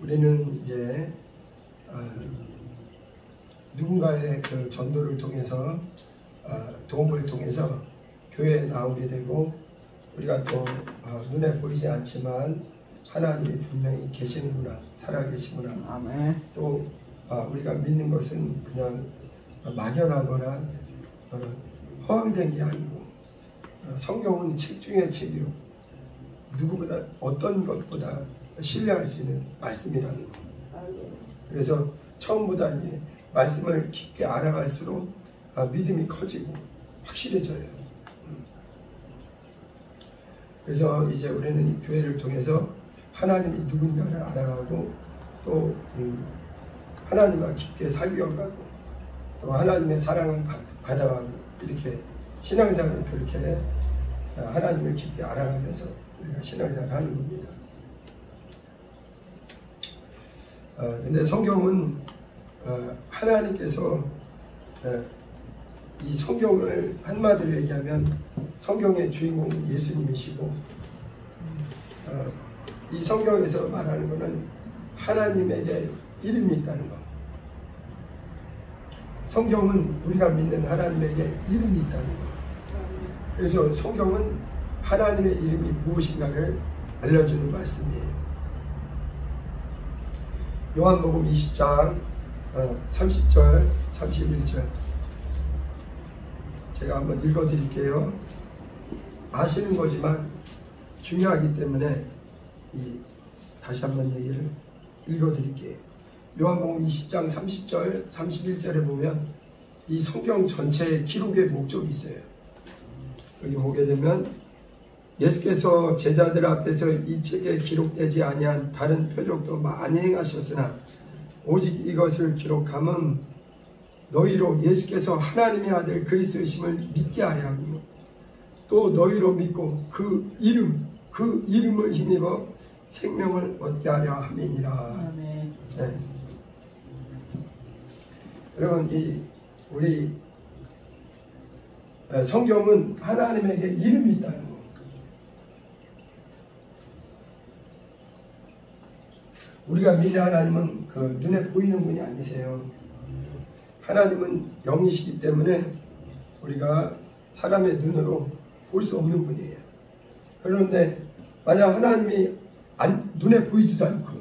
우리는 이제 누군가의 그 전도를 통해서 도움을 통해서 교회에 나오게 되고, 우리가 또 눈에 보이지 않지만 하나님이 분명히 계시는구나, 살아계시구나. 아멘. 또 우리가 믿는 것은 그냥 막연하거나 허황된 게 아니고, 성경은 책 중에 책이요, 누구보다 어떤 것보다 신뢰할 수 있는 말씀이라는 거. 그래서 처음보다 이제 말씀을 깊게 알아갈수록 믿음이 커지고 확실해져요. 그래서 이제 우리는 교회를 통해서 하나님이 누군가를 알아가고, 또 하나님과 깊게 사귀어가고, 또 하나님의 사랑을 받아가고, 이렇게 신앙생활을 그렇게 하나님을 깊게 알아가면서 우리가 신앙생활을 하는 겁니다. 근데 성경은 하나님께서 이 성경을 한마디로 얘기하면 성경의 주인공은 예수님이시고, 이 성경에서 말하는 것은 하나님에게 이름이 있다는 것. 성경은 우리가 믿는 하나님에게 이름이 있다는 것. 그래서 성경은 하나님의 이름이 무엇인가를 알려주는 말씀이에요. 요한복음 20장 30절 31절 제가 한번 읽어드릴게요. 아시는 거지만 중요하기 때문에 다시 한번 얘기를 읽어드릴게요. 요한복음 20장 30절 31절에 보면 이 성경 전체의 기록의 목적이 있어요. 여기 보게 되면 예수께서 제자들 앞에서 이 책에 기록되지 아니한 다른 표적도 많이 행하셨으나 오직 이것을 기록함은 너희로 예수께서 하나님의 아들 그리스도이심을 믿게 하려 하며, 또 너희로 믿고 그 이름을 힘입어 생명을 얻게 하려 함이니라. 네. 여러분, 우리 성경은 하나님에게 이름이 있다는 거. 우리가 믿는 하나님은 그 눈에 보이는 분이 아니세요. 하나님은 영이시기 때문에 우리가 사람의 눈으로 볼 수 없는 분이에요. 그런데 만약 하나님이 눈에 보이지도 않고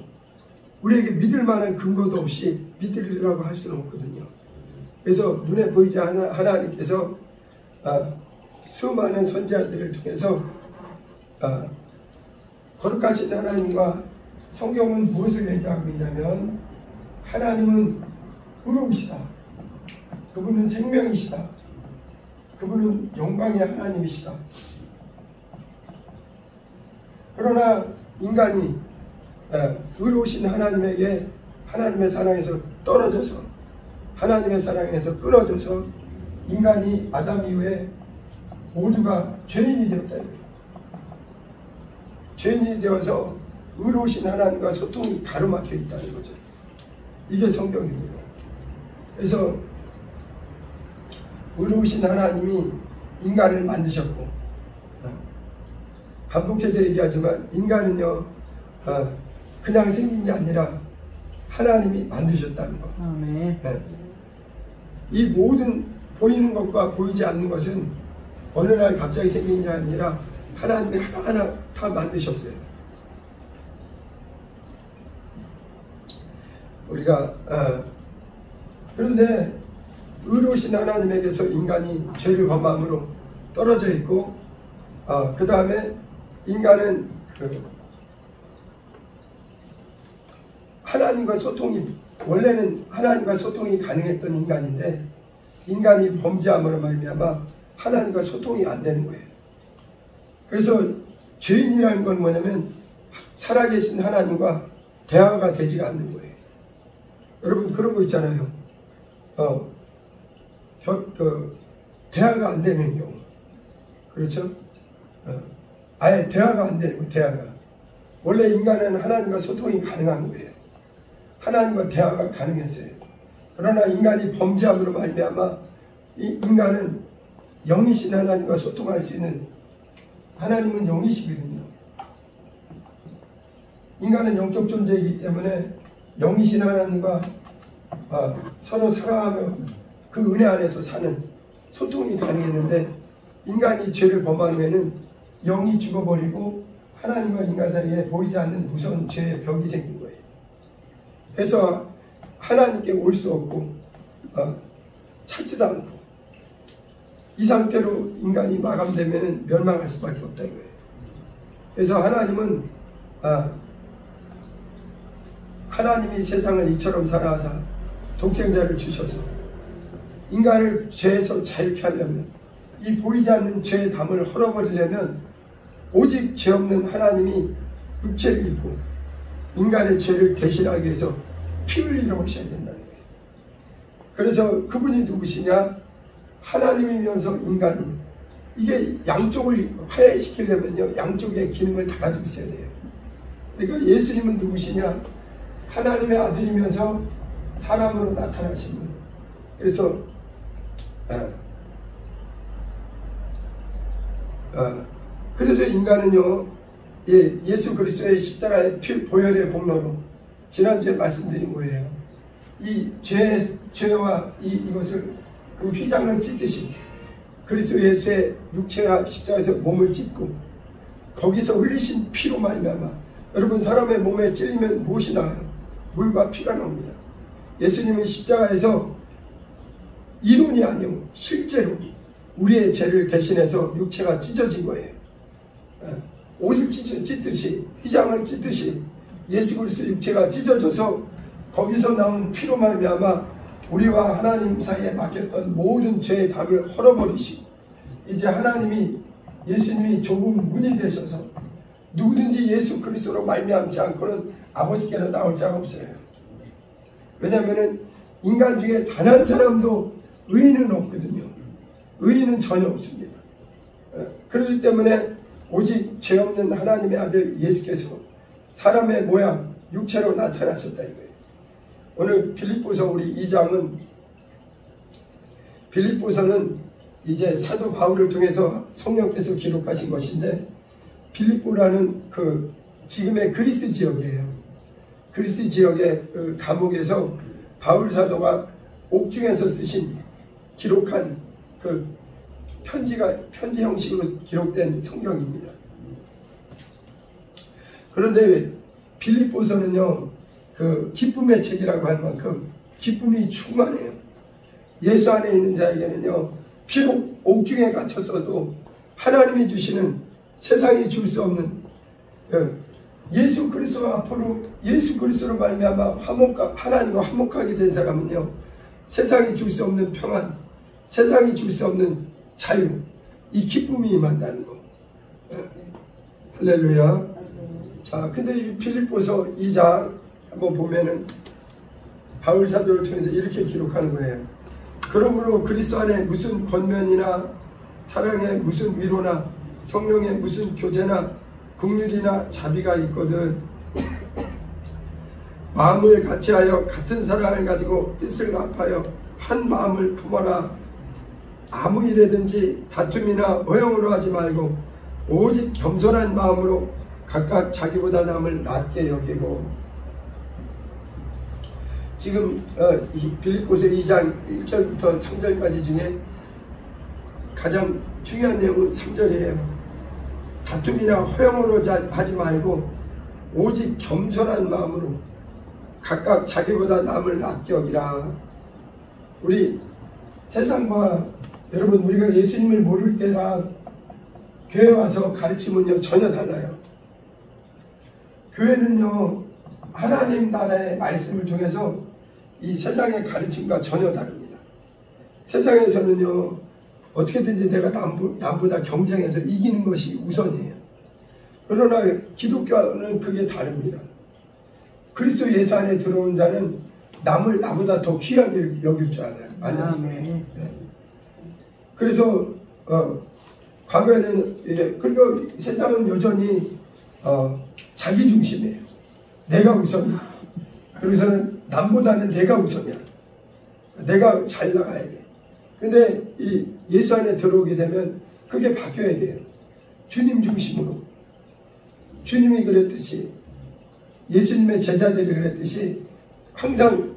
우리에게 믿을 만한 근거도 없이 믿으리라고 할 수는 없거든요. 그래서 눈에 보이지 않는 하나님께서 수많은 선지자들을 통해서 거룩하신 하나님과, 성경은 무엇을 얘기하고 있냐면 하나님은 의로우시다, 그분은 생명이시다, 그분은 영광의 하나님이시다. 그러나 인간이 의로우신 하나님에게, 하나님의 사랑에서 떨어져서, 하나님의 사랑에서 끊어져서 인간이 아담 이후에 모두가 죄인이 되었다. 죄인이 되어서 의로우신 하나님과 소통이 가로막혀 있다는 거죠. 이게 성경입니다. 그래서 의로우신 하나님이 인간을 만드셨고, 반복해서 얘기하지만 인간은요 그냥 생긴 게 아니라 하나님이 만드셨다는 것. 네. 이 모든 보이는 것과 보이지 않는 것은 어느 날 갑자기 생긴 게 아니라 하나님이 하나하나 다 만드셨어요. 우리가 그런데 의로우신 하나님에게서 인간이 죄를 범함으로 떨어져 있고, 그 다음에 인간은 하나님과 소통이, 원래는 하나님과 소통이 가능했던 인간인데 인간이 범죄함으로 말미암아 하나님과 소통이 안 되는 거예요. 그래서 죄인이라는 건 뭐냐면 살아계신 하나님과 대화가 되지가 않는 거예요. 여러분 그런 거 있잖아요. 대화가 안 되는 경우. 그렇죠? 아예 대화가 안 되는 거예요. 대화가. 원래 인간은 하나님과 소통이 가능한 거예요. 하나님과 대화가 가능했어요. 그러나 인간이 범죄함으로 말미암아 이 인간은 영이신 하나님과 소통할 수 있는, 하나님은 영이시거든요. 인간은 영적 존재이기 때문에 영이신 하나님과 서로 사랑하며 그 은혜 안에서 사는 소통이 가능했는데, 인간이 죄를 범한 후에는 영이 죽어버리고 하나님과 인간 사이에 보이지 않는 무서운 죄의 벽이 생긴 거예요. 그래서 하나님께 올 수 없고 찾지도 않고, 이 상태로 인간이 마감되면 멸망할 수밖에 없다 이거예요. 그래서 하나님은 하나님이 세상을 이처럼 사랑하사 독생자를 주셔서 인간을 죄에서 자유케 하려면, 이 보이지 않는 죄의 담을 헐어버리려면 오직 죄 없는 하나님이 육체를 입고 인간의 죄를 대신하기 위해서 피 흘리러 오셔야 된다는 거예요. 그래서 그분이 누구시냐? 하나님이면서 인간인, 이게 양쪽을 화해시키려면요 양쪽의 기능을 다 가지고 있어야 돼요. 그러니까 예수님은 누구시냐? 하나님의 아들이면서 사람으로 나타나신 분. 그래서 그래서 인간은요, 예수 그리스도의 십자가의 보혈의 공로로 지난주에 말씀드린 거예요. 이 죄와 이것을 그 휘장을 찢듯이 그리스도 예수의 육체와 십자가에서 몸을 찢고 거기서 흘리신 피로 말미암아, 여러분 사람의 몸에 찔리면 무엇이 나와요? 물과 피가 나옵니다. 예수님은 십자가에서 이론이 아니고 실제로 우리의 죄를 대신해서 육체가 찢어진 거예요. 옷을 찢듯이, 휘장을 찢듯이 예수 그리스도 육체가 찢어져서 거기서 나온 피로 말미암아 우리와 하나님 사이에 막혔던 모든 죄의 담을 헐어버리시고, 이제 하나님이, 예수님이 좁은 문이 되셔서 누구든지 예수 그리스도로 말미암지 않고는 아버지께로 나올 자가 없어요. 왜냐하면 인간 중에 단 한 사람도 의인은 없거든요. 의인은 전혀 없습니다. 그렇기 때문에 오직 죄 없는 하나님의 아들 예수께서 사람의 모양, 육체로 나타나셨다 이거예요. 오늘 빌립보서 우리 2장은, 빌립보서는 이제 사도 바울을 통해서 성령께서 기록하신 것인데, 빌립보라는 그 지금의 그리스 지역이에요. 그리스 지역의 그 감옥에서 바울 사도가 옥중에서 기록한 그 편지 형식으로 기록된 성경입니다. 그런데 빌립보서는요, 그 기쁨의 책이라고 할 만큼 기쁨이 충만해요. 예수 안에 있는 자에게는요, 비록 옥중에 갇혔어도 하나님이 주시는, 세상이 줄 수 없는 예수 그리스도 앞으로, 예수 그리스도로 말미암아 하나님과 화목하게 된 사람은요, 세상이 줄 수 없는 평안, 세상이 줄 수 없는 자유, 이 기쁨이 임한다는 거. 할렐루야. 자, 근데 이 빌립보서 2장 한번 보면은 바울 사도를 통해서 이렇게 기록하는 거예요. 그러므로 그리스도 안에 무슨 권면이나 사랑의 무슨 위로나 성령의 무슨 교제나 긍휼이나 자비가 있거든 마음을 같이하여 같은 사랑을 가지고 뜻을 합하여 한 마음을 품어라. 아무 일에든지 다툼이나 어영으로 하지 말고 오직 겸손한 마음으로 각각 자기보다 남을 낮게 여기고. 지금 빌립보서 2장 1절부터 3절까지 중에 가장 중요한 내용은 3절이에요. 다툼이나 허영으로 하지 말고 오직 겸손한 마음으로 각각 자기보다 남을 낮게 여기라. 우리 세상과 여러분, 우리가 예수님을 모를 때랑 교회 와서 가르치면요 전혀 달라요. 교회는요 하나님 나라의 말씀을 통해서 이 세상의 가르침과 전혀 다릅니다. 세상에서는요 어떻게든지 내가 남보다 경쟁해서 이기는 것이 우선이에요. 그러나 기독교는 그게 다릅니다. 그리스도 예수 안에 들어온 자는 남을 나보다 더 귀하게 여길 줄 알아요. 네. 그래서 과거에는 이제, 그리고 세상은 여전히 자기 중심이에요. 내가 우선이야. 그래서는 남보다는 내가 우선이야. 내가 잘 나가야 돼. 근데 이 예수 안에 들어오게 되면 그게 바뀌어야 돼요. 주님 중심으로. 주님이 그랬듯이 예수님의 제자들이 그랬듯이 항상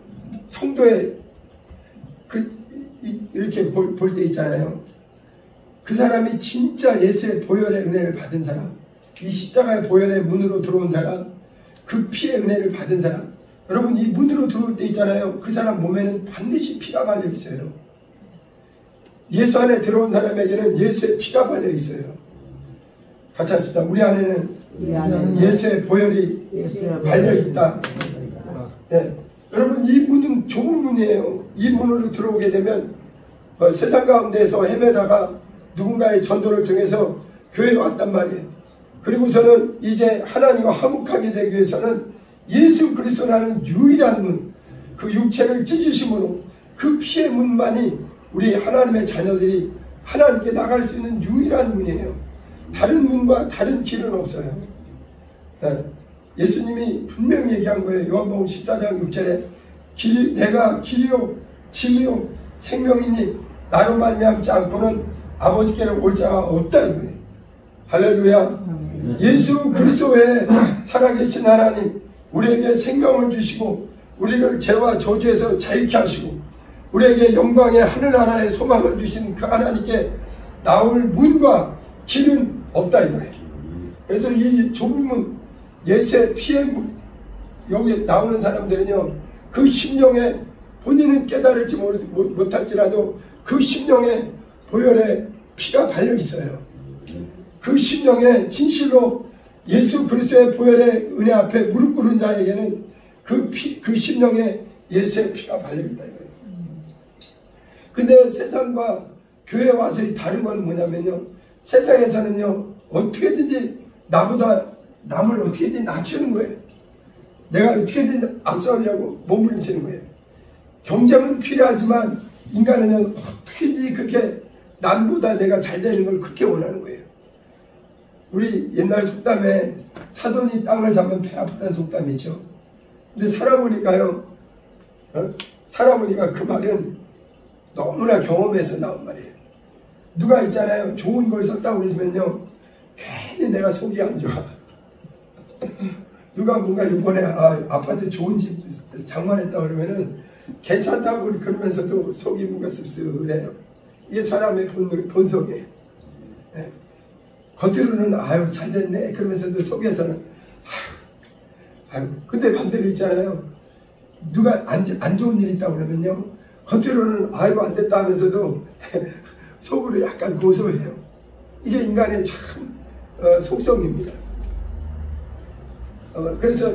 성도의 이렇게 볼 때 있잖아요. 그 사람이 진짜 예수의 보혈의 은혜를 받은 사람, 이 십자가의 보혈의 문으로 들어온 사람, 그 피의 은혜를 받은 사람, 여러분 이 문으로 들어올 때 있잖아요. 그 사람 몸에는 반드시 피가 발려 있어요. 예수 안에 들어온 사람에게는 예수의 피가 발려 있어요. 같이 합시다. 우리 안에는 예수의 보혈이 발려 있다. 네. 여러분 이 문은 좁은 문이에요. 이 문으로 들어오게 되면 세상 가운데서 헤매다가 누군가의 전도를 통해서 교회에 왔단 말이에요. 그리고서는 이제 하나님과 화목하게 되기 위해서는 예수 그리스도라는 유일한 문, 그 육체를 찢으심으로 그 피의 문만이 우리 하나님의 자녀들이 하나님께 나갈 수 있는 유일한 문이에요. 다른 문과 다른 길은 없어요. 네. 예수님이 분명히 얘기한 거예요. 요한복음 14장 6절에 내가 길이요 진리요 생명이니 나로 말미암지 않고는 아버지께로 올 자가 없다 이거예요. 할렐루야. 예수 그리스도 외에 살아계신 하나님, 우리에게 생명을 주시고 우리를 죄와 저주에서 자유케 하시고 우리에게 영광의 하늘나라의 소망을 주신 그 하나님께 나올 문과 길은 없다 이거예요. 그래서 이 좁은 문, 예수의 피의 문, 여기 나오는 사람들은요, 그 심령에 본인은 깨달을지 못할지라도 그 심령에 보혈의 피가 발려 있어요. 그 심령에 진실로 예수 그리스도의 보혈의 은혜 앞에 무릎 꿇은 자에게는 그 심령에 예수의 피가 발려 있다 이거예요. 근데 세상과 교회에 와서의 다른 건 뭐냐면요, 세상에서는요 어떻게든지 나보다 남을 어떻게든지 낮추는 거예요. 내가 어떻게든 앞서려고 몸을 움치는 거예요. 경쟁은 필요하지만 인간은 어떻게든지 그렇게 남보다 내가 잘 되는 걸 그렇게 원하는 거예요. 우리 옛날 속담에 사돈이 땅을 사면 배 아프다는 속담이 있죠. 근데 살아보니까요, 살아보니까 그 말은 너무나 경험에서 나온 말이에요. 누가 있잖아요, 좋은 걸 썼다고 그러시면요 괜히 내가 속이 안 좋아. 누가 뭔가 이번에 아파트 좋은 집 장만했다 그러면은 괜찮다고 그러면서도 속이 뭔가 씁쓸해요. 이게 사람의 본성이에요. 네. 겉으로는 아유 잘됐네 그러면서도 속에서는 아유. 근데 반대로 있잖아요. 누가 안 좋은 일이 있다고 그러면요 겉으로는 아유 안 됐다 하면서도 속으로 약간 고소해요. 이게 인간의 참 속성입니다. 그래서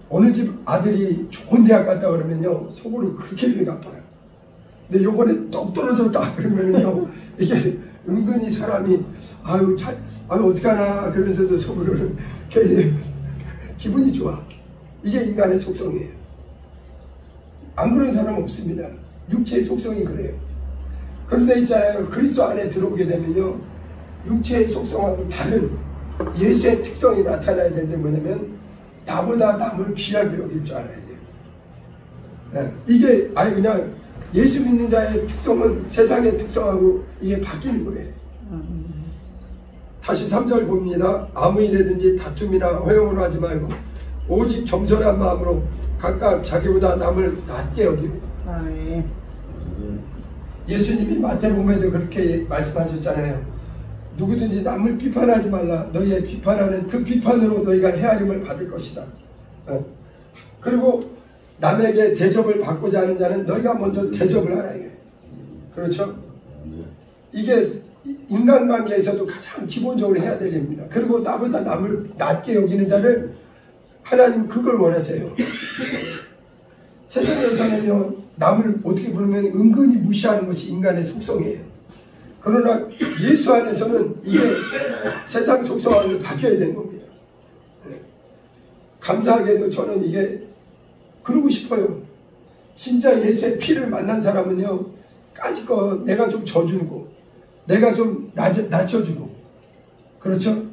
어느 집 아들이 좋은 대학 갔다 그러면요 속으로 그렇게 배가 아파요. 근데 요번에 똑 떨어졌다 그러면요 이게 은근히 사람이 아유 어떡하나 그러면서도 속으로는 기분이 좋아. 이게 인간의 속성이에요. 안 그런 사람은 없습니다. 육체의 속성이 그래요. 그런데 있잖아요, 그리스도 안에 들어오게 되면요 육체의 속성하고 다른 예수의 특성이 나타나야 되는데 뭐냐면 나보다 남을 귀하게 여길 줄 알아야 돼요. 네. 이게 아니 그냥 예수 믿는 자의 특성은 세상의 특성하고 이게 바뀌는 거예요. 다시 3절 봅니다. 아무 일이든지 다툼이나 허용을 하지 말고 오직 겸손한 마음으로 각각 자기보다 남을 낮게 여기고. 예수님이 마태복음에도 그렇게 말씀하셨잖아요. 누구든지 남을 비판하지 말라. 너희의 비판하는 그 비판으로 너희가 헤아림을 받을 것이다. 그리고 남에게 대접을 받고자 하는 자는 너희가 먼저 대접을 하라. 그렇죠? 이게 인간관계에서도 가장 기본적으로 해야 될 일입니다. 그리고 나보다 남을 낮게 여기는 자를 하나님 그걸 원하세요. 세상에서는요 남을 어떻게 보면 은근히 무시하는 것이 인간의 속성이에요. 그러나 예수 안에서는 이게 세상 속성하고 바뀌어야 되는 겁니다. 네. 감사하게도 저는 이게 그러고 싶어요. 진짜 예수의 피를 만난 사람은요 까짓거 내가 좀 져주고 내가 좀 낮춰주고 그렇죠?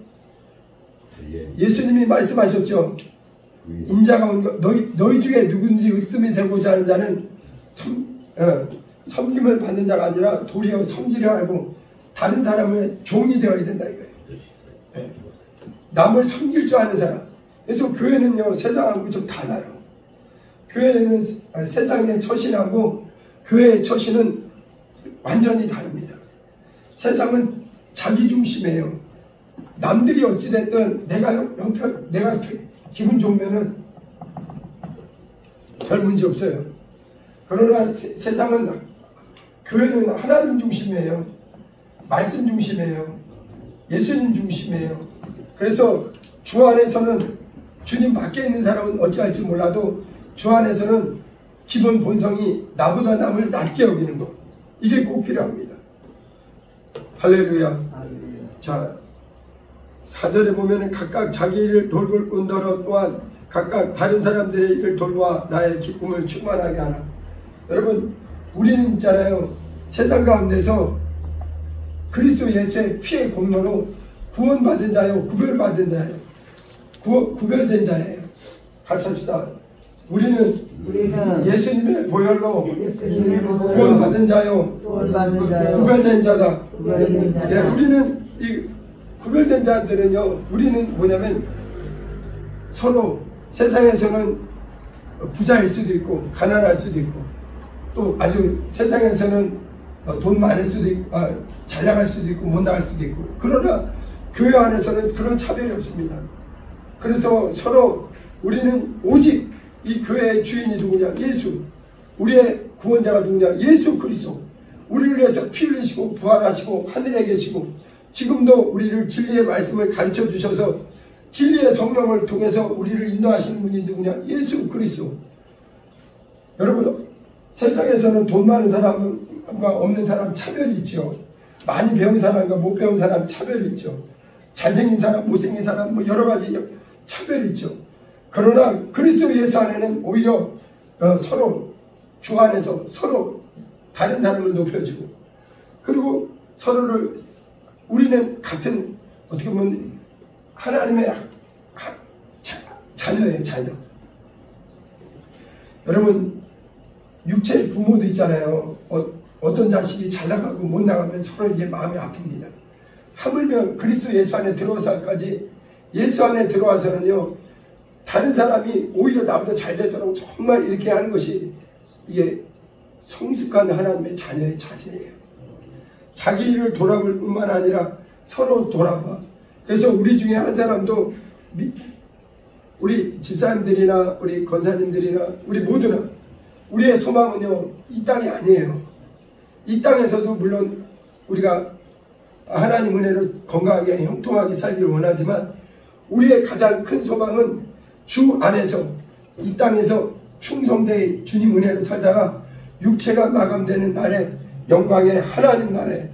예수님이 말씀하셨죠. 인자가 온 것 너희 중에 누군지 으뜸이 되고자 하는 자는 섬김을 받는 자가 아니라 도리어 섬기려 하고 다른 사람의 종이 되어야 된다 이거예요. 네. 남을 섬길 줄 아는 사람, 그래서 교회는요 세상하고 좀 달라요. 교회는 세상의 처신하고 교회의 처신은 완전히 다릅니다. 세상은 자기 중심이에요. 남들이 어찌됐든 내가 기분 좋으면은 별 문제 없어요. 그러나 세상은 교회는 하나님 중심이에요. 말씀 중심이에요. 예수님 중심이에요. 그래서 주 안에서는 주님 밖에 있는 사람은 어찌할지 몰라도 주 안에서는 기본 본성이 나보다 남을 낮게 여기는 것, 이게 꼭 필요합니다. 할렐루야. 자, 4절에 보면은 각각 자기 일을 돌볼 뿐더러 또한 각각 다른 사람들의 일을 돌봐 나의 기쁨을 충만하게 하라. 여러분, 우리는 있잖아요, 세상 가운데서 그리스도 예수의 피의 공로로 구원받은 자요, 구별받은 자예요. 구별된 자예요. 같이 합시다. 우리는 예수님의 보혈로 구원받은 자요, 구별된 자다. 네, 우리는 이 구별된 자들은요, 우리는 뭐냐면 서로 세상에서는 부자일 수도 있고 가난할 수도 있고 또 아주 세상에서는 돈 많을 수도 있고 잘 나갈 수도 있고 못 나갈 수도 있고, 그러나 교회 안에서는 그런 차별이 없습니다. 그래서 서로 우리는 오직 이 교회의 주인이 누구냐? 예수. 우리의 구원자가 누구냐? 예수 그리스도. 우리를 위해서 피 흘리시고 부활하시고 하늘에 계시고 지금도 우리를 진리의 말씀을 가르쳐 주셔서 진리의 성령을 통해서 우리를 인도하시는 분이 누구냐? 예수 그리스도. 여러분, 세상에서는 돈 많은 사람과 없는 사람 차별이 있죠. 많이 배운 사람과 못 배운 사람 차별이 있죠. 잘생긴 사람, 못생긴 사람, 뭐 여러 가지 차별이 있죠. 그러나 그리스도 예수 안에는 오히려 서로 주 안에서 서로 다른 사람을 높여주고, 그리고 서로를, 우리는 같은, 어떻게 보면 하나님의 자녀예요, 자녀. 여러분, 육체의 부모도 있잖아요. 어떤 자식이 잘 나가고 못 나가면 서로 이게 마음이 아픕니다. 하물며 그리스도 예수 안에 들어와서까지, 예수 안에 들어와서는요, 다른 사람이 오히려 나보다 잘 되도록 정말 이렇게 하는 것이 이게 성숙한 하나님의 자녀의 자세예요. 자기 일을 돌아볼 뿐만 아니라 서로 돌아봐. 그래서 우리 중에 한 사람도, 우리 집사님들이나 우리 권사님들이나 우리 모두나 우리의 소망은요, 이 땅이 아니에요. 이 땅에서도 물론 우리가 하나님 은혜로 건강하게 형통하게 살기를 원하지만 우리의 가장 큰 소망은 주 안에서 이 땅에서 충성되이 주님 은혜로 살다가 육체가 마감되는 날에 영광의 하나님 나라에,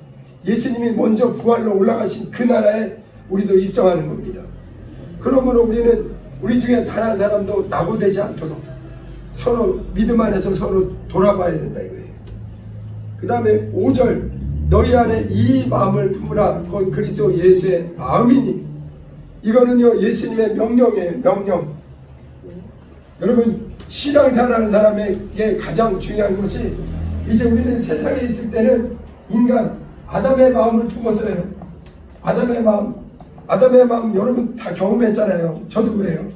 예수님이 먼저 부활로 올라가신 그 나라에 우리도 입성하는 겁니다. 그러므로 우리는 우리 중에 단 한 사람도 낙오되지 않도록 서로 믿음 안에서 서로 돌아봐야 된다 이거예요. 그 다음에 5절, 너희 안에 이 마음을 품으라. 그건 그리스도 예수의 마음이니. 이거는요, 예수님의 명령이에요. 명령. 여러분, 신앙생활하는 사람에게 가장 중요한 것이, 이제 우리는 세상에 있을 때는 인간 아담의 마음을 품었어요. 아담의 마음 여러분 다 경험했잖아요. 저도 그래요.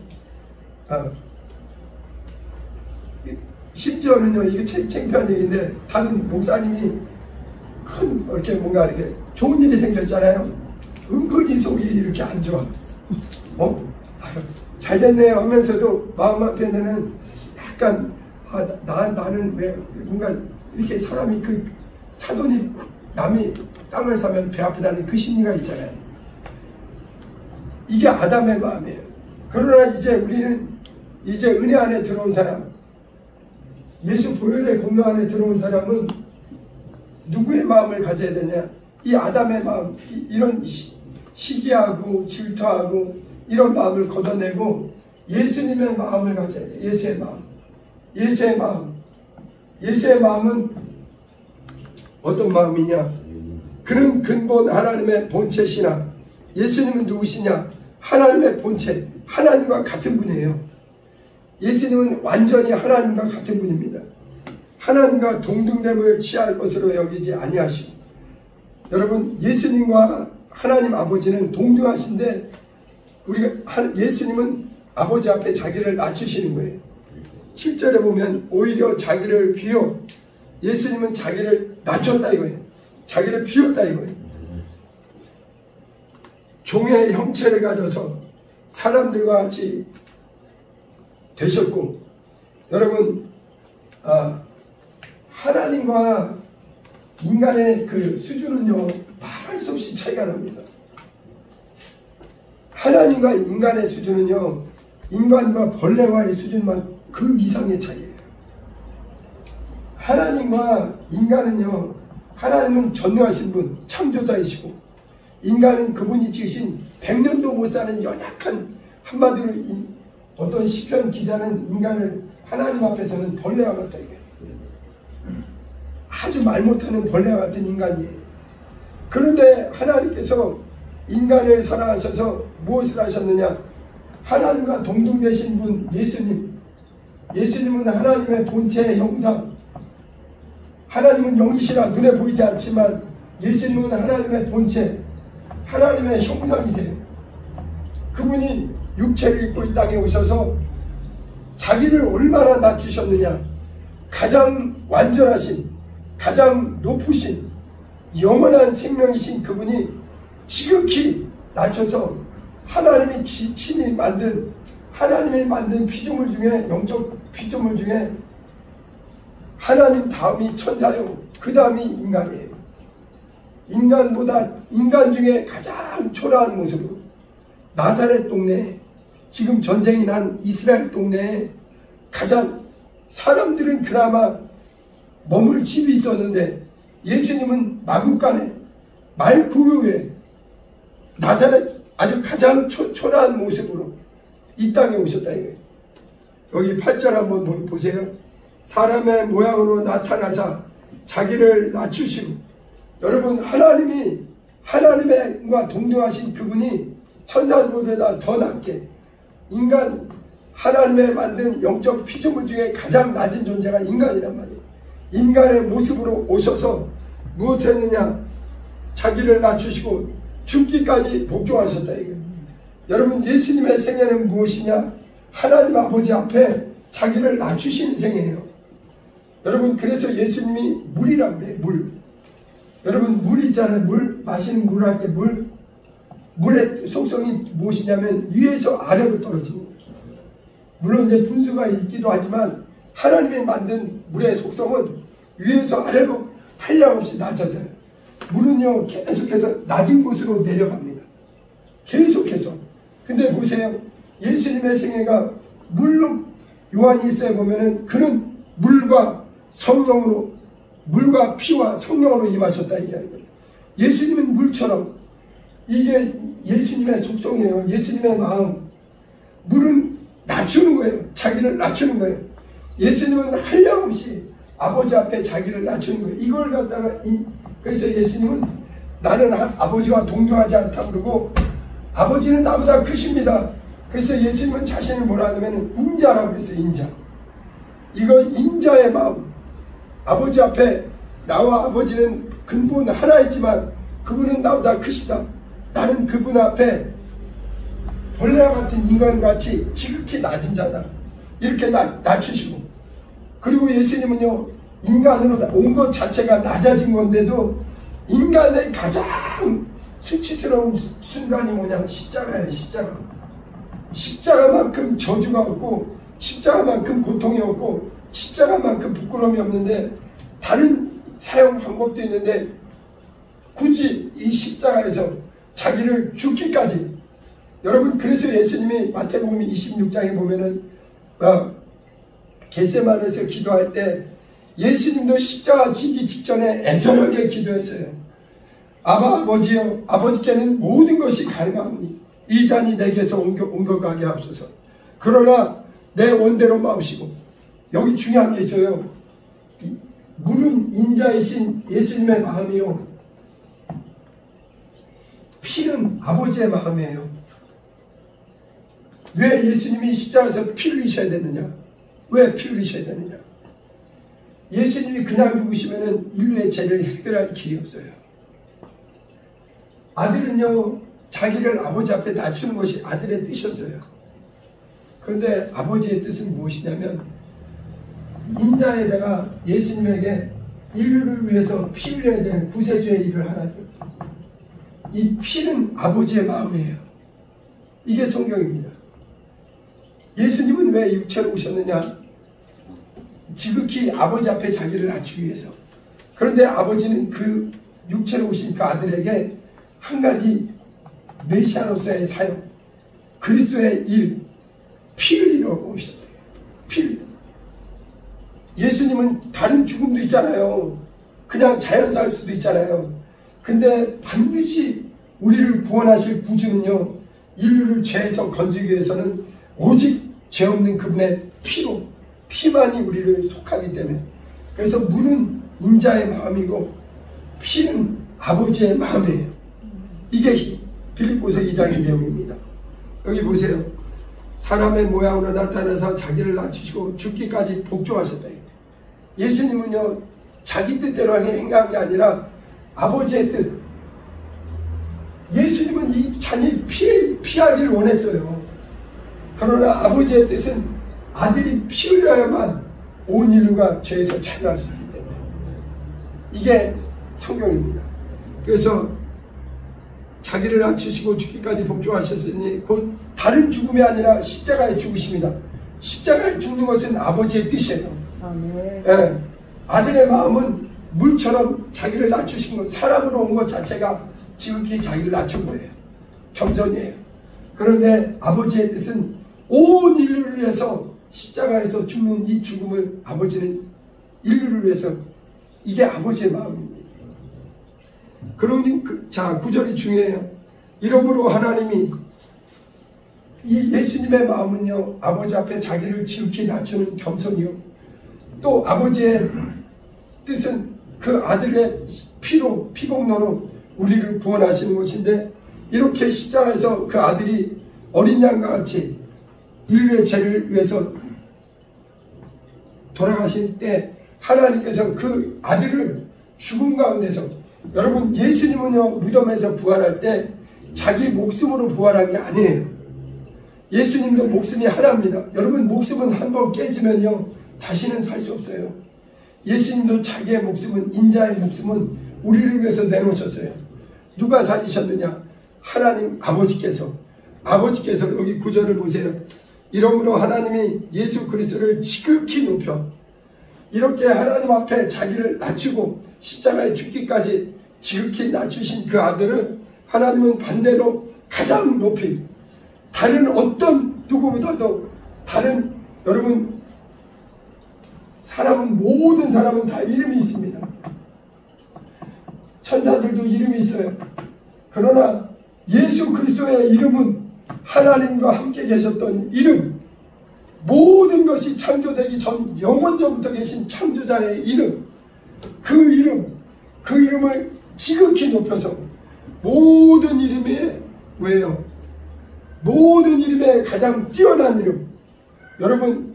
심지어는요, 이게 창피한 얘기인데, 다른 목사님이 큰 이렇게 뭔가 이렇게 좋은 일이 생겼잖아요. 은근히 속이 이렇게 안 좋아. 잘 됐네요 하면서도 마음 한편에는 약간 나는 왜 뭔가 이렇게 사람이 그 사돈이 남이 땅을 사면 배 아프다는 그 심리가 있잖아요. 이게 아담의 마음이에요. 그러나 이제 우리는 이제 은혜 안에 들어온 사람, 예수 보혈의 공로 안에 들어온 사람은 누구의 마음을 가져야 되냐? 이 아담의 마음, 이런 시기하고 질투하고 이런 마음을 걷어내고 예수님의 마음을 가져야 돼. 예수의 마음. 예수의 마음. 예수의 마음은 어떤 마음이냐? 그는 근본 하나님의 본체시나. 예수님은 누구시냐? 하나님의 본체, 하나님과 같은 분이에요. 예수님은 완전히 하나님과 같은 분입니다. 하나님과 동등됨을 취할 것으로 여기지 아니하시고, 여러분, 예수님과 하나님 아버지는 동등하신데, 우리가 예수님은 아버지 앞에 자기를 낮추시는 거예요. 7절에 보면 오히려 자기를 비워, 예수님은 자기를 낮췄다 이거예요. 자기를 비웠다 이거예요. 종의 형체를 가져서 사람들과 같이 되셨고, 여러분 하나님과 인간의 그 수준은요 말할 수 없이 차이가 납니다. 하나님과 인간의 수준은요 인간과 벌레와의 수준만 그 이상의 차이예요. 하나님과 인간은요, 하나님은 전능하신 분, 창조자이시고, 인간은 그분이 지으신 100년도 못 사는 연약한, 한마디로 어떤 시편 기자는 인간을 하나님 앞에서는 벌레와 같다 이거예요. 아주 말 못하는 벌레와 같은 인간이에요. 그런데 하나님께서 인간을 사랑하셔서 무엇을 하셨느냐? 하나님과 동등되신 분 예수님은 하나님의 본체의 형상, 하나님은 영이시라 눈에 보이지 않지만 예수님은 하나님의 본체, 하나님의 형상이세요. 그분이 육체를 입고 이 땅에 오셔서 자기를 얼마나 낮추셨느냐? 가장 완전하신, 가장 높으신, 영원한 생명이신 그분이 지극히 낮춰서 하나님이 친히 만든, 하나님이 만든 피조물 중에, 영적 피조물 중에 하나님 다음이 천사요, 그 다음이 인간이에요. 인간 중에 가장 초라한 모습으로 나사렛 동네에, 지금 전쟁이 난 이스라엘 동네에 가장, 사람들은 그나마 머물 집이 있었는데 예수님은 마구간에 말구유에 나사렛 아주 가장 초라한 모습으로 이 땅에 오셨다 이거예요. 여기 8절 한번 보세요. 사람의 모양으로 나타나사 자기를 낮추시고, 여러분 하나님과 동등하신 그분이 천사들보다 더 낮게, 인간 하나님의 만든 영적 피조물 중에 가장 낮은 존재가 인간이란 말이에요. 인간의 모습으로 오셔서 무엇을 했느냐? 자기를 낮추시고 죽기까지 복종하셨다 이거예요. 여러분 예수님의 생애는 무엇이냐? 하나님 아버지 앞에 자기를 낮추시는 생애예요. 여러분 그래서 예수님이 물이란 말이에요. 물. 여러분 물 있잖아요. 물, 마시는 물 할 때 물의 속성이 무엇이냐면 위에서 아래로 떨어집니다. 물론 이제 분수가 있기도 하지만 하나님이 만든 물의 속성은 위에서 아래로 한량없이 낮아져요. 물은요 계속해서 낮은 곳으로 내려갑니다. 계속해서. 근데 보세요. 예수님의 생애가 물로, 요한 1서에 보면은 그는 물과 성령으로, 물과 피와 성령으로 임하셨다 얘기하는 거예요. 예수님은 물처럼, 이게 예수님의 속성이에요. 예수님의 마음. 물은 낮추는 거예요. 자기를 낮추는 거예요. 예수님은 한량없이 아버지 앞에 자기를 낮추는 거예요. 이걸 갖다가 그래서 예수님은 나는 아버지와 동등하지 않다 그러고, 아버지는 나보다 크십니다. 그래서 예수님은 자신을 뭐라 하냐면 인자라고 그랬어요. 인자. 이거 인자의 마음. 아버지 앞에 나와 아버지는 근본 하나이지만 그분은 나보다 크시다. 나는 그분 앞에 벌레와 같은 인간같이 지극히 낮은 자다. 이렇게 낮추시고, 그리고 예수님은요 인간으로 온 것 자체가 낮아진 건데도 인간의 가장 수치스러운 순간이 뭐냐? 십자가예요. 십자가만큼 저주가 없고, 십자가만큼 고통이 없고, 십자가만큼 부끄러움이 없는데, 다른 사용 방법도 있는데 굳이 이 십자가에서 자기를 죽기까지. 여러분 그래서 예수님이 마태복음 26장에 보면은 겟세마네에서 기도할 때 예수님도 십자가 지기 직전에 애절하게 기도했어요. 아버지여, 아버지께는 모든 것이 가능하오니 이 잔이 내게서 옮겨가게 하옵소서. 그러나 내 원대로 마으시고. 여기 중요한 게 있어요. 물은 인자이신 예수님의 마음이요, 피는 아버지의 마음이에요. 왜 예수님이 십자가에서 피 흘리셔야 되느냐? 왜 피 흘리셔야 되느냐? 예수님이 그냥 죽으시면 인류의 죄를 해결할 길이 없어요. 아들은요 자기를 아버지 앞에 낮추는 것이 아들의 뜻이었어요. 그런데 아버지의 뜻은 무엇이냐면 인자에다가 예수님에게 인류를 위해서 피 흘려야 되는 구세주의 일을 하라는 거예요. 이 피는 아버지의 마음이에요. 이게 성경입니다. 예수님은 왜 육체로 오셨느냐? 지극히 아버지 앞에 자기를 낮추기 위해서. 그런데 아버지는 그 육체로 오신 그 아들에게 한 가지 메시아로서의 사역, 그리스도의 일, 피 흘리려고 오셨대요. 피 흘리려. 예수님은 다른 죽음도 있잖아요. 그냥 자연사할 수도 있잖아요. 근데 반드시 우리를 구원하실 구주는요, 인류를 죄에서 건지기 위해서는 오직 죄 없는 그분의 피로, 피만이 우리를 속하기 때문에. 그래서 물은 인자의 마음이고 피는 아버지의 마음이에요. 이게 빌립보서 2장의 내용입니다. 여기 보세요. 사람의 모양으로 나타나서 자기를 낮추시고 죽기까지 복종하셨다. 예수님은요, 자기 뜻대로 행한 게 아니라 아버지의 뜻. 예수님은 이 자녀이 피하기를 원했어요. 그러나 아버지의 뜻은 아들이 피 흘려야만 온 인류가 죄에서 자유할 수 있기 때문에. 이게 성경입니다. 그래서 자기를 낮추시고 죽기까지 복종하셨으니 곧 다른 죽음이 아니라 십자가의 죽으십니다. 십자가에 죽는 것은 아버지의 뜻이에요. 예, 아들의 마음은 물처럼 자기를 낮추신 것, 사람으로 온 것 자체가 지극히 자기를 낮춘 거예요. 겸손이에요. 그런데 아버지의 뜻은 온 인류를 위해서 십자가에서 죽는 이 죽음을 아버지는 인류를 위해서, 이게 아버지의 마음입니다. 그러니 자, 9절이 중요해요. 이러므로 하나님이, 이 예수님의 마음은요, 아버지 앞에 자기를 지극히 낮추는 겸손이요, 또 아버지의 뜻은 그 아들의 피로, 피복로로 우리를 구원하시는 것인데, 이렇게 십자가에서 그 아들이 어린 양과 같이 인류의 죄를 위해서 돌아가실 때 하나님께서 그 아들을 죽음 가운데서, 여러분 예수님은요, 무덤에서 부활할 때 자기 목숨으로 부활한 게 아니에요. 예수님도 목숨이 하나입니다. 여러분 목숨은 한번 깨지면요, 다시는 살 수 없어요. 예수님도 자기의 목숨은, 인자의 목숨은 우리를 위해서 내놓으셨어요. 누가 살리셨느냐? 하나님 아버지께서 여기 9절을 보세요. 이러므로 하나님이 예수 그리스도를 지극히 높여, 이렇게 하나님 앞에 자기를 낮추고 십자가에 죽기까지 지극히 낮추신 그 아들을 하나님은 반대로 가장 높이, 다른 어떤 누구보다도 다른, 여러분 사람은, 모든 사람은 다 이름이 있습니다. 천사들도 이름이 있어요. 그러나 예수 그리스도의 이름은 하나님과 함께 계셨던 이름, 모든 것이 창조되기 전 영원전부터 계신 창조자의 이름, 그 이름을 지극히 높여서 모든 이름이 뭐예요? 모든 이름에 가장 뛰어난 이름. 여러분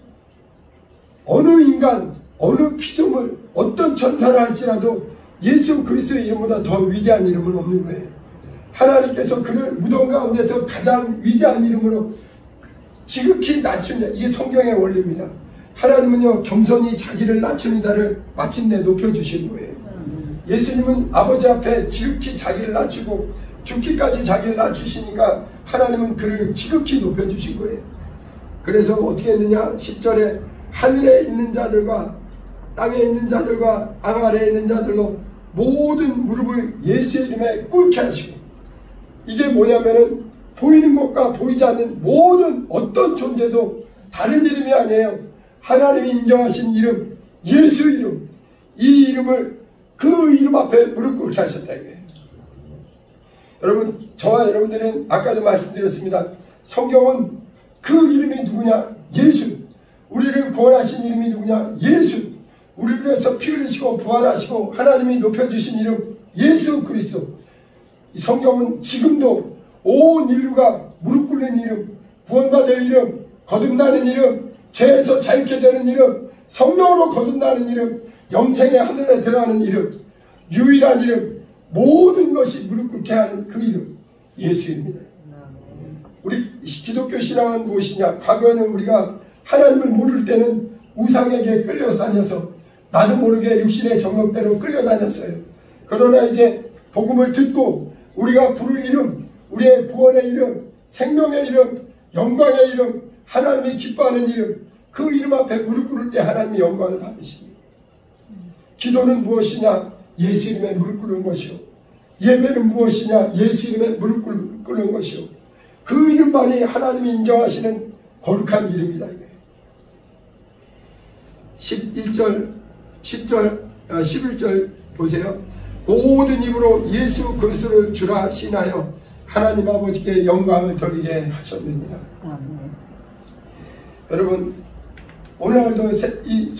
어느 인간, 어느 피조물, 어떤 천사를 할지라도 예수 그리스도의 이름보다 더 위대한 이름은 없는 거예요. 하나님께서 그를 무덤 가운데서 가장 위대한 이름으로 지극히 낮추는, 이게 성경의 원리입니다. 하나님은요, 겸손히 자기를 낮추는 자를 마침내 높여주시는 거예요. 예수님은 아버지 앞에 지극히 자기를 낮추고 죽기까지 자기를 낮추시니까 하나님은 그를 지극히 높여주신 거예요. 그래서 어떻게 했느냐? 10절에 하늘에 있는 자들과 땅에 있는 자들과 땅 아래에 있는 자들로 모든 무릎을 예수의 이름에 꿇게 하시고, 이게 뭐냐면은 보이는 것과 보이지 않는 모든 어떤 존재도 다른 이름이 아니에요. 하나님이 인정하신 이름, 예수 이름, 이 이름을, 그 이름 앞에 무릎 꿇게 하셨다 이거예요. 여러분, 저와 여러분들은 아까도 말씀드렸습니다. 성경은 그 이름이 누구냐? 예수. 우리를 구원하신 이름이 누구냐? 예수. 우리를 위해서 피 흘리시고 부활하시고 하나님이 높여주신 이름, 예수 그리스도. 이 성경은 지금도 온 인류가 무릎 꿇는 이름, 구원받을 이름, 거듭나는 이름, 죄에서 자유케 되는 이름, 성령으로 거듭나는 이름, 영생의 하늘에 들어가는 이름, 유일한 이름, 모든 것이 무릎 꿇게 하는 그 이름, 예수입니다. 우리 기독교 신앙은 무엇이냐? 과거에는 우리가 하나님을 모를 때는 우상에게 끌려다녀서 나도 모르게 육신의 정욕대로 끌려다녔어요. 그러나 이제 복음을 듣고 우리가 부를 이름, 우리의 구원의 이름, 생명의 이름, 영광의 이름, 하나님이 기뻐하는 이름, 그 이름 앞에 무릎 꿇을 때 하나님이 영광을 받으십니다. 기도는 무엇이냐? 예수 이름에 무릎 꿇는 것이요. 예배는 무엇이냐? 예수 이름에 무릎 꿇는 것이요. 그 이름만이 하나님이 인정하시는 거룩한 이름이다. 11절 보세요. 모든 힘으로 예수 그리스도를 주라 신하여 하나님 아버지께 영광을 돌리게 하셨느니라. 여러분, 오늘날도 이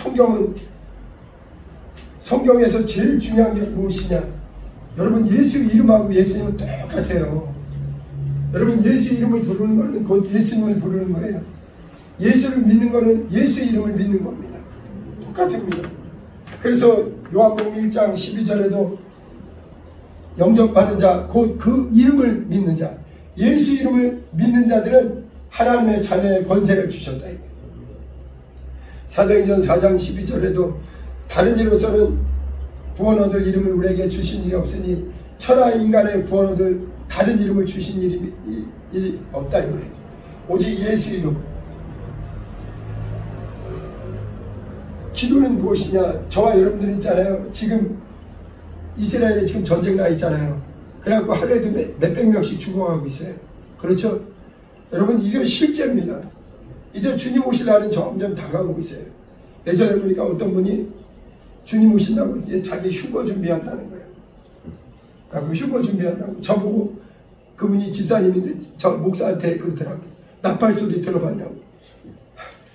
성경에서 제일 중요한 게 무엇이냐? 여러분, 예수 이름하고 예수님은 똑같아요. 여러분, 예수 이름을 부르는 것은 곧 예수님을 부르는 거예요. 예수를 믿는 것은 예수 이름을 믿는 겁니다. 똑같습니다. 그래서 요한복음 1장 12절에도 영접하는 자, 곧 그 이름을 믿는 자, 예수 이름을 믿는 자들은 하나님의 자녀의 권세를 주셨다. 사도행전 4장 12절에도 다른 이로서는 구원 얻을 이름을 우리에게 주신 일이 없으니 천하 인간의 구원 얻을 다른 이름을 주신 일이 없다. 오직 예수 이름. 기도는 무엇이냐? 저와 여러분들 있잖아요. 지금 이스라엘에 지금 전쟁 나 있잖아요. 그래갖고 하루에도 몇백 명씩 죽어가고 있어요. 그렇죠? 여러분, 이게 실제입니다. 이제 주님 오실 날은 점점 다가오고 있어요. 예전에 보니까 어떤 분이 주님 오신다고 이제 자기 휴거 준비한다는 거예요. 그 휴거 준비한다고. 저보고, 그분이 집사님인데 저 목사한테 그러더라고요. 나팔 소리 들어봤냐고.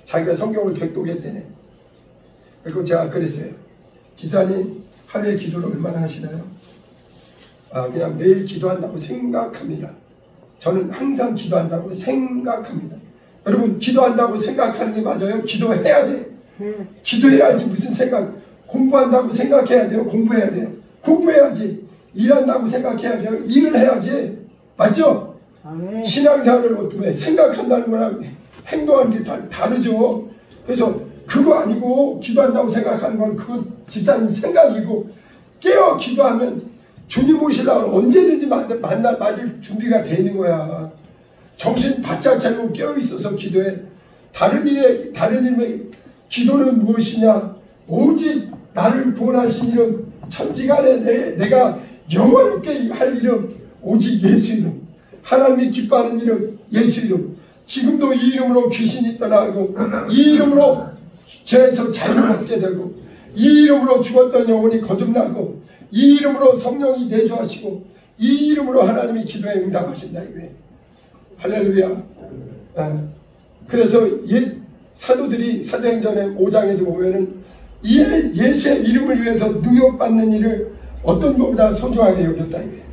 자기가 성경을 백독했대네. 그리고 제가 그랬어요. 집사님, 하루에 기도를 얼마나 하시나요? 그냥 매일 기도한다고 생각합니다. 저는 항상 기도한다고 생각합니다. 여러분, 기도한다고 생각하는 게 맞아요? 기도해야 돼. 기도해야지. 무슨 생각? 공부한다고 생각해야 돼요? 공부해야 돼요? 공부해야지. 일한다고 생각해야 돼요? 일을 해야지. 맞죠? 신앙생활을 어떻게 생각한다는 거랑 행동하는 게 다르죠. 그래서 그거 아니고 기도한다고 생각하는 건 그건 집사님 생각이고, 깨어 기도하면 주님 오시려고 언제든지 맞을 준비가 돼 있는 거야. 정신 바짝 차리고 깨어 있어서 기도해. 다른 일에 기도는 무엇이냐? 오직 나를 구원하신 이름, 천지간에 내가 영원롭게 할 이름, 오직 예수 이름. 하나님이 기뻐하는 이름, 예수 이름. 지금도 이 이름으로 귀신이 떠나고, 이 이름으로 죄에서 자유를 얻게 되고, 이 이름으로 죽었던 영혼이 거듭나고, 이 이름으로 성령이 내주하시고, 이 이름으로 하나님이 기도에 응답하신다 이거예요. 할렐루야. 그래서 사도들이 사도행전의 5장에도 보면은 예수의 이름을 위해서 능욕받는 일을 어떤 것보다 소중하게 여겼다 이거예요.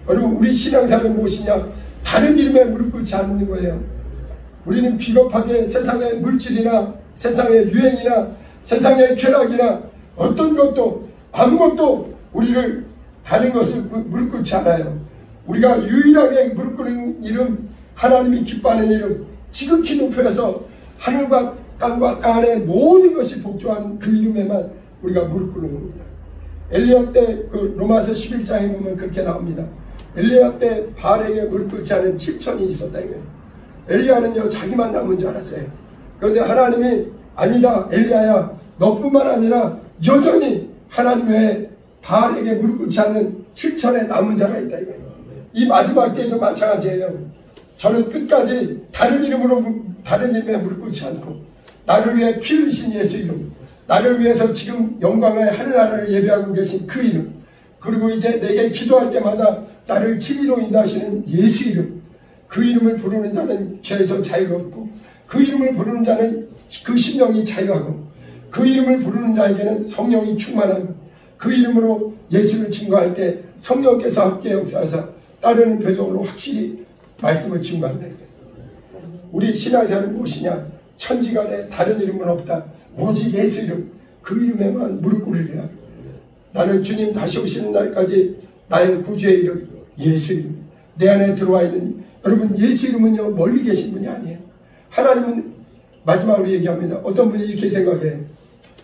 여러분, 우리 신앙생활은 무엇이냐? 다른 이름에 무릎 꿇지 않는 거예요. 우리는 비겁하게 세상의 물질이나 세상의 유행이나 세상의 쾌락이나 어떤 것도 아무것도 우리를 다른 것을 무릎 꿇지 않아요. 우리가 유일하게 무릎 꿇는 이름, 하나님이 기뻐하는 이름, 지극히 높여서 하늘과 땅과 땅 안에 모든 것이 복조하는 그 이름에만 우리가 무릎 꿇는 겁니다. 엘리야 때 그 로마서 11장에 보면 그렇게 나옵니다. 엘리야 때 바알에게 무릎 꿇지 않은 7천이 있었다 이거예요. 엘리야는요, 자기만 남은 줄 알았어요. 그런데 하나님이 아니다, 엘리야야, 너뿐만 아니라 여전히 하나님 외에 바알에게 무릎 꿇지 않는 7천의 남은 자가 있다 이거예요. 이 마지막 때에도 마찬가지예요. 저는 끝까지 다른 이름에 무릎 꿇지 않고, 나를 위해 피 흘리신 예수 이름, 나를 위해서 지금 영광의 하늘나라를 예배하고 계신 그 이름, 그리고 이제 내게 기도할 때마다 나를 치리로 인도하시는 예수 이름, 그 이름을 부르는 자는 죄에서 자유를 얻고, 그 이름을 부르는 자는 그 심령이 자유하고, 그 이름을 부르는 자에게는 성령이 충만하고, 그 이름으로 예수를 증거할 때 성령께서 함께 역사하사 따르는 표적으로 확실히 말씀을 증거한다. 우리 신앙생활은 무엇이냐? 천지간에 다른 이름은 없다. 오직 예수 이름, 그 이름에만 무릎 꿇으리라. 나는 주님 다시 오시는 날까지 나의 구주의 이름, 예수 이름, 내 안에 들어와 있는 여러분 예수 이름은요 멀리 계신 분이 아니에요. 하나님은 마지막으로 얘기합니다. 어떤 분이 이렇게 생각해요.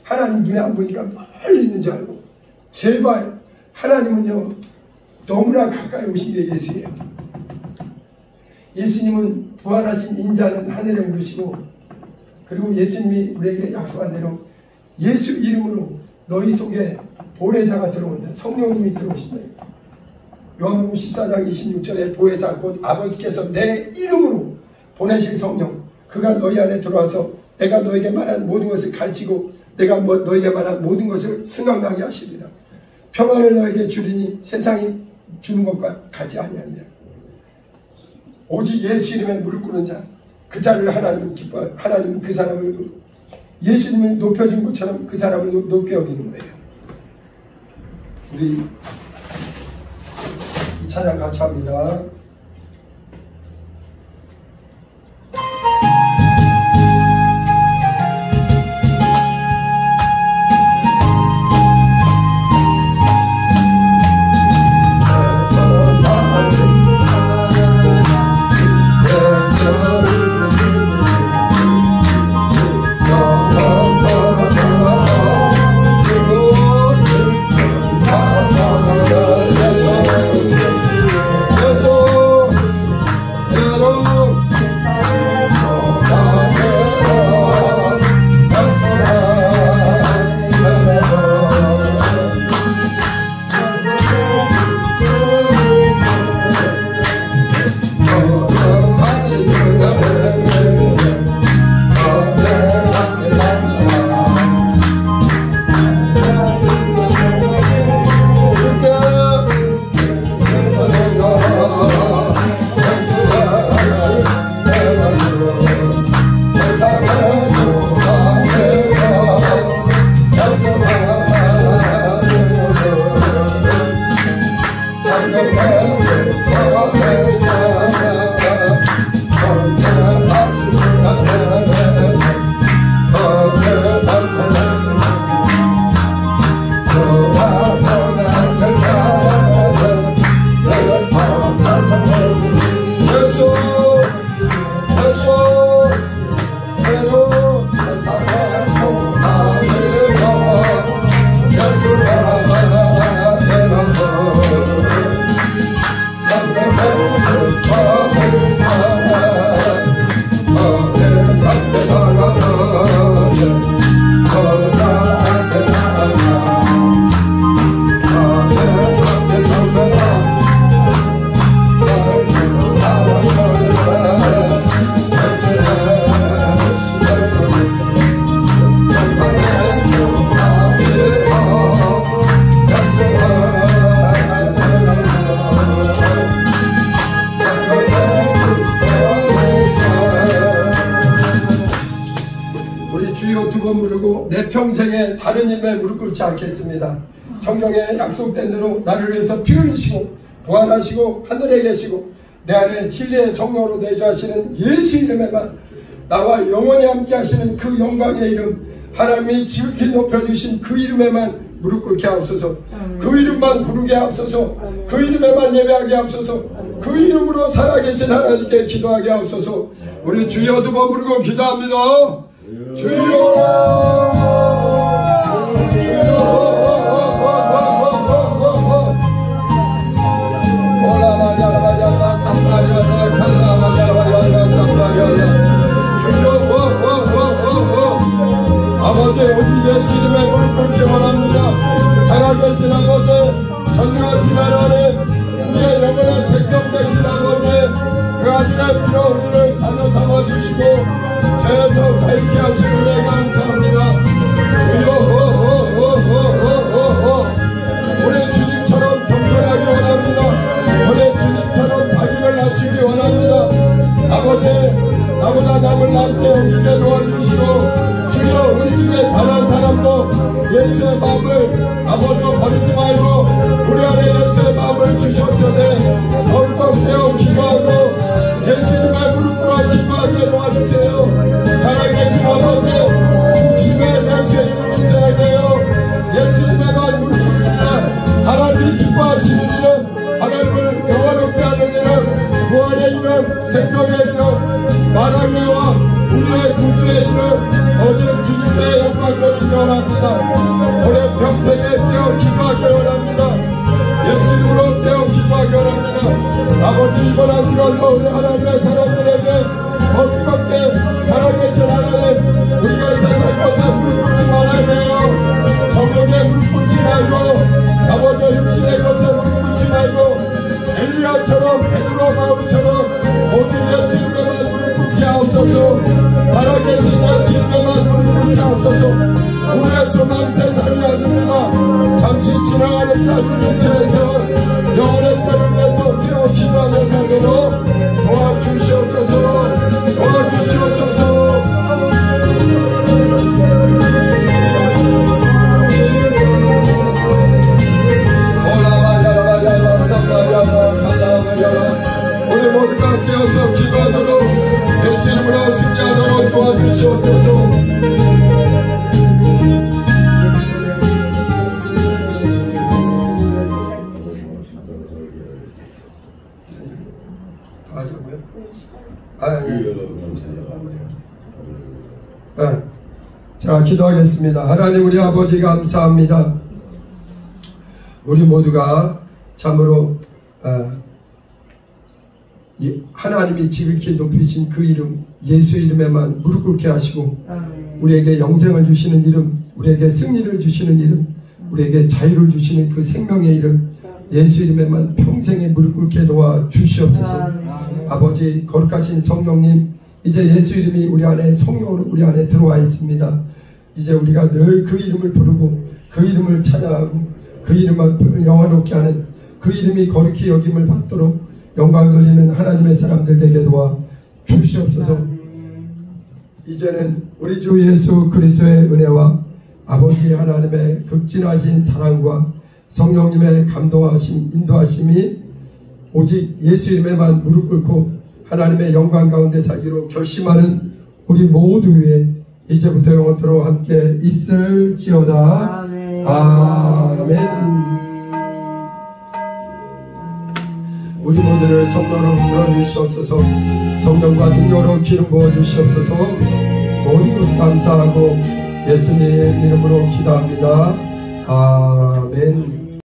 하나님 눈에 안 보니까 멀리 있는 줄 알고. 제발 하나님은요 너무나 가까이 오신 게 예수예요. 예수님은 부활하신 인자는 하늘에 오르시고, 그리고 예수님이 우리에게 약속한 대로 예수 이름으로 너희 속에 보혜사가 들어온다. 성령님이 들어오신다. 요한복음 14장 26절에 보혜사 곧 아버지께서 내 이름으로 보내실 성령, 그가 너희 안에 들어와서 내가 너에게 말한 모든 것을 가르치고 내가 너에게 말한 모든 것을 생각나게 하시리라. 평안을 너에게 주리니 세상이 주는 것과 같지 아니하니라. 오직 예수 이름에 무릎 꿇는 자, 그 자를 하나님은 기뻐하여 하나님은 그 사람을 예수님을 높여준 것처럼 그 사람을 높게 여기는 거예요. 우리 이 찬양 같이 합니다. 평생에 다른 일에 무릎 꿇지 않겠습니다. 성경에 약속된 대로 나를 위해서 피 흘리시고 부활하시고 하늘에 계시고 내 안에 진리의 성령으로 내주하시는 예수 이름에만 나와 영원히 함께 하시는 그 영광의 이름, 하나님이 지극히 높여주신 그 이름에만 무릎 꿇게 하옵소서. 그 이름만 부르게 하옵소서. 그 이름에만 예배하게 하옵소서. 그 이름으로 살아계신 하나님께 기도하게 하옵소서. 우리 주여 두 번 부르고 기도합니다. 주여 아버지, 오직 예수 이름에 무릎 꿇기 원합니다. 살아계신 아버지, 전능하신 하나님, 우리의 영원한 생명 되신 아버지, 그 아들의 피로 우리를 사녀 삼아주시고 죄에서 자유케 하신 은혜 감사합니다. 주여, 우리 주님처럼 겸손하기 원합니다. 우리 주님처럼 자기를 낮추기 원합니다. 아버지, 나보다 남을 남게 오시게 도와주시고 주여, 우리 중에 단 한 사람도 예수의 마음을 아버지 버리지 말고 우리 안에 예수의 마음을 주셨으니 더욱더 깨어 기도하고 예수님의 무릎 꿇어 기도하게 도와주세요. 살아계신 아버지, 중심에 예수의 이름이 있어야 돼요. 예수님의만 무릎 꿇으면 하나님이 기뻐하시는 일은, 하나님을 영화롭게 하는 일은, 부활의 일은 주님의 영광을 기원합니다. 올해 평생에 깨어기도하기 원합니다. 예수 이름으로 깨어기도하기 원합니다. 아버지 이번 한 주간도 우리 하나님의 사람들에게 뜨겁게 살아계신 하나님, 우리가 세상 것에 무릎 꿇지 말아야 돼요. 정욕에 무릎 꿇지 말고, 아버지 육신의 것에 무릎 꿇지 말고, 엘리야처럼 베드로 바울처럼 오직 예수 이름에만 무릎 꿇게 하옵소서. 살아계신 예수 이름에만 무릎 꿇게 하옵소서. 우리의 소망 세상이 아닙니다. 잠시 지나가는 짧은 육체에서 영원의 때를 위해서 깨어 기도하며 살도록 도와주시옵소서. 도와주시옵소서. 우리 모두가 깨어서 기도하도록 예수 이름으로 승리하도록 도와주시옵소서. 자, 기도하겠습니다. 하나님 우리 아버지 감사합니다. 우리 모두가 참으로 하나님이 지극히 높이신 그 이름 예수 이름에만 무릎 꿇게 하시고 우리에게 영생을 주시는 이름, 우리에게 승리를 주시는 이름, 우리에게 자유를 주시는 그 생명의 이름 예수 이름에만 평생에 무릎 꿇게 도와 주시옵소서. 아버지 거룩하신 성령님, 이제 예수 이름이 우리 안에 성령으로 우리 안에 들어와 있습니다. 이제 우리가 늘 그 이름을 부르고 그 이름을 찬양하고 그 이름만 영화롭게 하는 그 이름이 거룩히 여김을 받도록 영광 돌리는 하나님의 사람들 되게 도와 주시옵소서. 이제는 우리 주 예수 그리스도의 은혜와 아버지 하나님의 극진하신 사랑과 성령님의 감동하심 인도하심이 오직 예수 이름에만 무릎 꿇고 하나님의 영광 가운데 살기로 결심하는 우리 모두 위에 이제부터 영원토록 함께 있을지어다. 아멘. 아멘. 우리 모두를 성령으로 불러주시옵소서. 성령과 능력으로 기름 부어주시옵소서. 모든 것 감사하고 예수님 이름으로 기도합니다. 아멘.